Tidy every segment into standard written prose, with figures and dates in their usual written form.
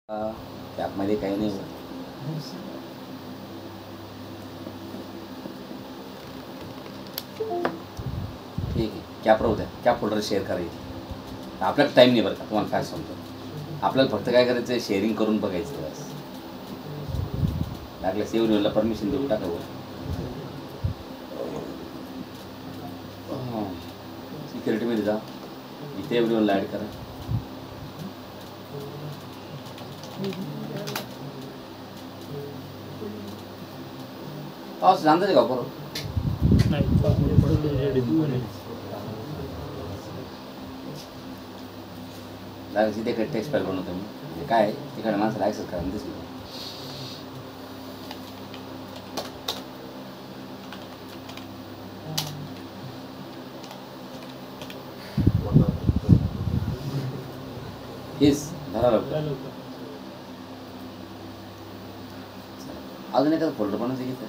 कॅपमध्ये काही नाही होत. ठीक आहे, कॅप राहू द्या. कॅप फोल्डर शेअर करायची. आपल्याला टाईम नाही बरं का, तुम्हाला काय सांगतो. आपल्याला फक्त काय करायचं आहे, शेअरिंग करून बघायचं बस. लागलं सेव्हला परमिशन देऊ टाकावं. सिक्युरिटीमध्ये जा, इथे एव्हरीवनला ॲड करा. पाऊस जाणतं का बरोबर लागेल तिथे काही टेक्स्ट फाईल बनवतो मी. काय आहे तिकडे माणसाला ॲक्सेस करा दिसलं. हेच धरा लवकर. अजून एखादं फोल्डर बनवायचं घेतं.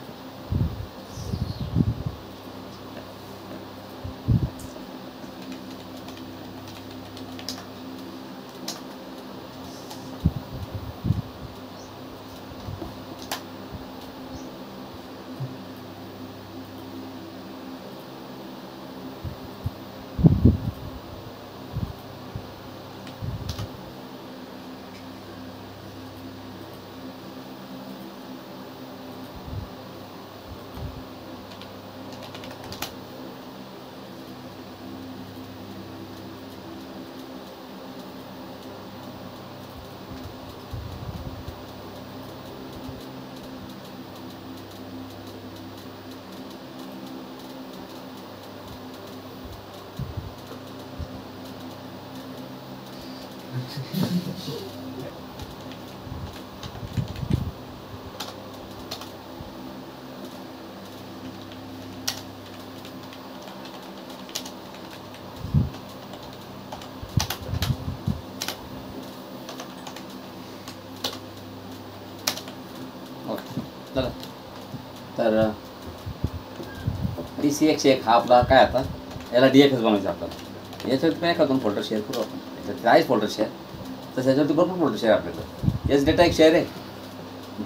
चला तर DC-101 हा आपला काय आता याला DFS बनवायचं आपल्याला. याच्यावरती पण एका दोन फोल्डर शेअर करू आपण. याच्यात आहेच फोल्डर शेअर, तर त्याच्यावरती भरपूर फोल्डर शेअर आपल्याकडं. याच डेटा एक शेअर आहे,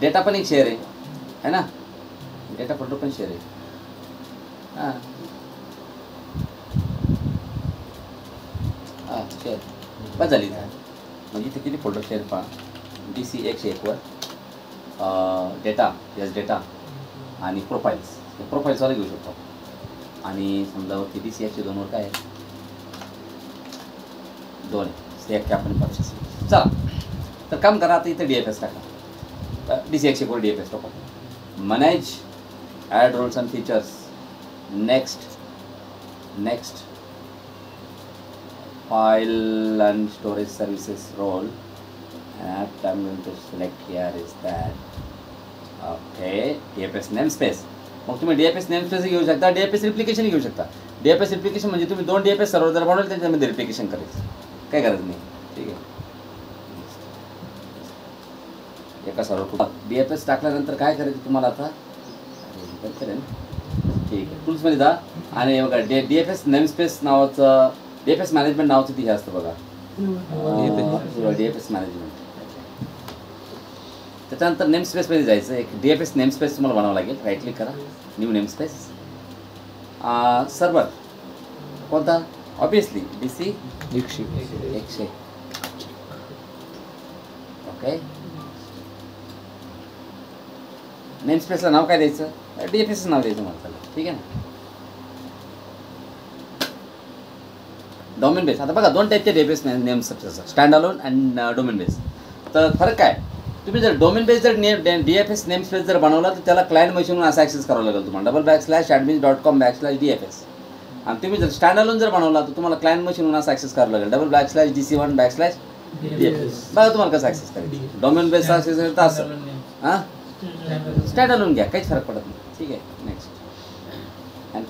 डेटा पण एक शेअर आहे ना, डेटा फोल्डर पण शेअर आहे. हां हां शेअर बस झाली. म्हणजे इथे किती फोल्डर शेअर पहा. DC-101 वर डेटा, यस डेटा आणि प्रोफाईल्स. प्रोफाईल्सवाला घेऊ शकतो. आणि समजा वरती DC-102 वर काय आहे, दोन आहे. एक आपण परचेस. चला तर काम करा. आता इथे DFS टाका. DC-101 वर DFS टाका. Manage add roles and features. Next file and storage services role. And I'm going to select here is that okay DFS namespace. मग तुम्ही DFS namespace घेऊ शकता, DFS रिप्लिकेशन घेऊ शकता. DFS रिप्लिकेशन म्हणजे तुम्ही दोन DFS सर्व्हर जर बनवले त्याच्यामध्ये रिप्लिकेशन करायचं, काय गरज नाही. ठीक आहे, एका सर्व्हर DFS टाकल्यानंतर काय करायचं तुम्हाला आता. ठीक आहे, टूल्समध्ये जा आणि बघा DFS नेमस्पेस नावाचं, DFS मॅनेजमेंट नावाचं हे असतं बघा. DFS management. त्याच्यानंतर नेमस्पेसमध्ये जायचं. एक DFS नेमस्पेस तुम्हाला बनावं लागेल. राईट क्लिक करा, न्यू नेमस्पेस. सर्व्हर कोणता, ऑब्विसली DC-101. ओके, नेमस्पेसला नाव काय द्यायचं, DFS नाव द्यायचं मला त्याला. ठीक आहे ना. Domain base. आता बघा दोन टाईपचे DFS namespace, stand alone and domain base. तर फरक काय, तुम्ही जर डोमेन बेस जर DFS नेमस्पेस जर बनवला तर त्याला क्लायंट मशीनवरून असा ॲक्सेस करावं लागेल तुम्हाला, $admin.com/DFS. आणि तुम्ही जर स्टँड अलोन जर बनवला तर तुम्हाला क्लायंट मशीनवरून असा ॲक्सेस करावं लागेल $DC1/DFS. बघा तुम्हाला कसं ॲक्सेस करायचं. डोमेन बेस ॲक्सेस करता असं. हां स्टँड अलोन घ्या, काहीच फरक पडत नाही. ठीक आहे, नेक्स्ट अँड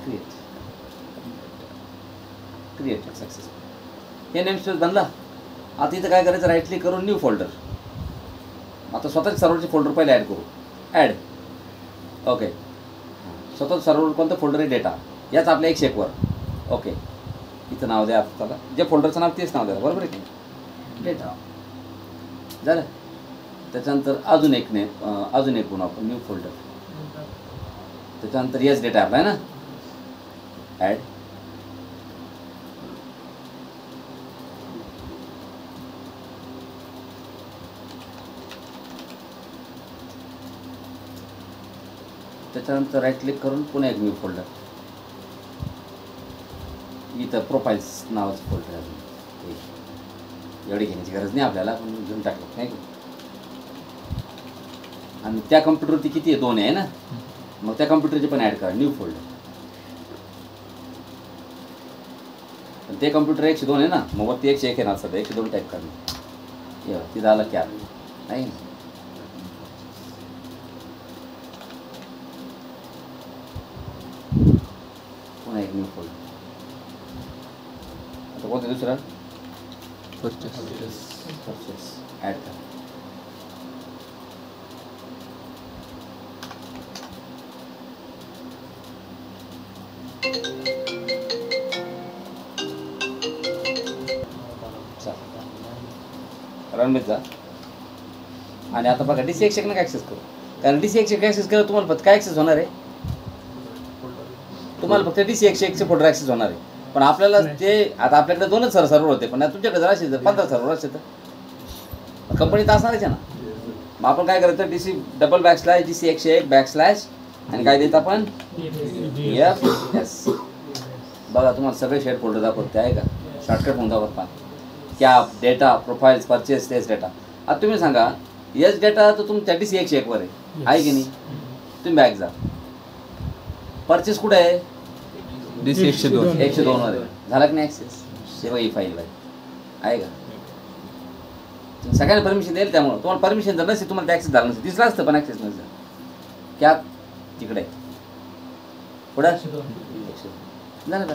क्रिएट सक्सेस. हे नेमस्पेस बनला. आता इथं काय करायचं, राईट क्लिक करून न्यू फोल्डर. आता स्वतःच सर्व्हरचे फोल्डर पहिले ॲड करू. ॲड. ओके, स्वतः सर्व्हर कोणतं फोल्डर आहे, डेटा. याच आपल्या 101 वर. ओके, इथं नाव द्या आपल्याला, जे फोल्डरचं नाव तेच नाव द्या. बरोबर आहे की डेटा झालं. त्याच्यानंतर अजून एक बनवू आपण न्यू फोल्डर. त्याच्यानंतर येस डेटा आपला आहे ना, ॲड. त्याच्यानंतर राईट क्लिक करून पुन्हा एक न्यू फोल्डर. इथं प्रोफाईल्स नावाचं फोल्डर आहे. एवढी घेण्याची गरज नाही आपल्याला, पण घेऊन टाकलं नाही का. आणि त्या कम्प्युटरवरती किती आहे, 2 आहे ना, मग त्या कम्प्युटरचे पण ॲड करा न्यू फोल्डर. पण ते कम्प्युटर 102 आहे ना, मग वरती 101 आहे ना, सध्या 102 टाईप करणं. ये तिथं आलं की आलं नाही. पुन्हा एक न्यू फोल्डर. आता कोणतं दुसरं परचेस ॲड करा. रनमध्ये जा. आणि आता बघा DC एक्सेक नका ॲक्सेस करू, कारण DC एक्सेक ॲक्सेस केलं तुम्हाला फक्त काय ॲक्सेस होणार आहे, तुम्हाला फक्त DC एक्सेकचे फोल्डर ॲक्सेस होणार आहे. पण आपल्याला ते आता आपल्याकडे 2च सर्व्हर होते, पण तुमच्याकडे जर असेल तर 15 सर्व्हर असेल तर कंपनीत असणारच आहे ना. मग आपण काय करायचं, DC /DC101 आणि काय देत आपण FS. बघा तुम्हाला सगळे शेअर फोल्डर दाखवते आहे का, शॉर्टकट म्हणून दाखवत पहा. Cap, data, profiles, purchase, test data. आता तुम्ही सांगा, येस डेटा तर तुमच्या DC101 वर आहे की नाही. तुम्ही बॅक जा, परचेस कुठे आहे, DC 102 वर आहे. झाला की नाही ॲक्सेस, सेवा ही फाईल आहे का. सगळ्यांना परमिशन देईल, त्यामुळे तुम्हाला परमिशन जर नसेल, तुम्हाला ॲक्सेस झाला नसेल, दिसला असतं पण ॲक्सेस नसेल. कॅप तिकडे पुढं झालं का,